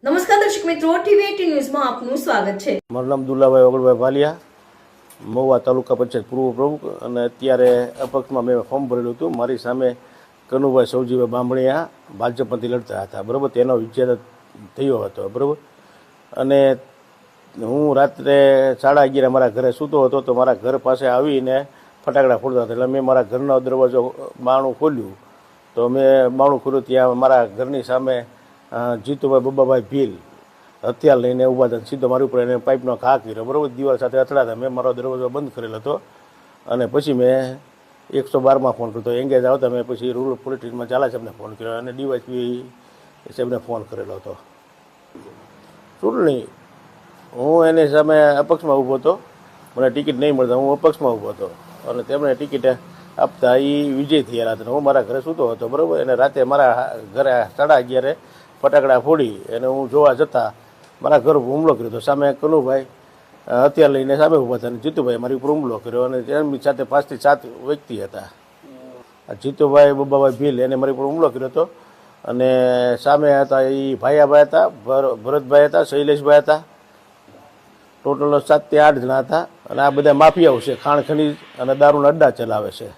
નમસ્કાર દર્શક મિત્રો, ટીવી18 ન્યૂઝમાં આપનું સ્વાગત છે। મારું નામ દુલાભાઈ ઓગળભાઈ ભાલિયા, મહુવા તાલુકા પંચાયત પૂર્વ પ્રમુખ, અને અત્યારે અપક્ષમાં મેં ફોર્મ ભરેલું હતું। મારી સામે કનુભાઈ સૌજીભાઈ બામણીયા ભાજપમાંથી લડતા હતા, બરાબર। તેનો વિજય થયો હતો, બરાબર। અને હું રાત્રે 11:30 મારા ઘરે સૂતો હતો, તો મારા ઘર પાસે આવીને ફટાકડા ફોડતા હતા। એટલે મેં મારા ઘરનો દરવાજો બારણું ખોલ્યું, તો મેં બારણું ખોલ્યું, ત્યાં મારા ઘરની સામે જીતુભાઈ બબ્બાભાઈ ભીલ હથિયાર લઈને ઊભા હતા। સીધો મારી ઉપર એને પાઇપનો ઘા કર્યો, બરાબર। દિવાલ સાથે અથડાતા મેં મારો દરવાજો બંધ કરેલો હતો, અને પછી મેં 112માં ફોન કર્યો। એંગેજ આવતા મેં પછી રૂરલ પોલીસ સ્ટેશનમાં ઝાલા સાહેબને ફોન કર્યો, અને ડીવાયસપી સાહેબને ફોન કરેલો હતો। ચૂંટણી હું એની સામે અપક્ષમાં ઊભો હતો, મને ટિકિટ નહીં મળતા હું અપક્ષમાં ઊભો હતો, અને તેમણે ટિકિટ આપતા એ વિજય થયેલા હતા। હું મારા ઘરે સૂતો હતો, બરાબર। અને રાતે મારા ઘરે 11:30 ફટાકડા ફોડી અને હું જોવા જતાં મારા ઘર ઉપર હુમલો કર્યો હતો। સામે કનુભાઈ હથિયાર લઈને સામે ઊભા હતા, અને જીતુભાઈ મારી ઉપર હુમલો કર્યો, અને તેમની સાથે 5 થી 7 વ્યક્તિ હતા। જીતુભાઈ બબ્બાભાઈ ભીલ એને મારી ઉપર હુમલો કર્યો હતો, અને સામે હતા એ ભાયાભાઈ હતા, ભરતભાઈ હતા, શૈલેષભાઈ હતા, ટોટલ 7 થી 8 જણા હતા। અને આ બધા માફિયાઓ છે, ખાણ ખનીજ અને દારૂના અડ્ડા ચલાવે છે।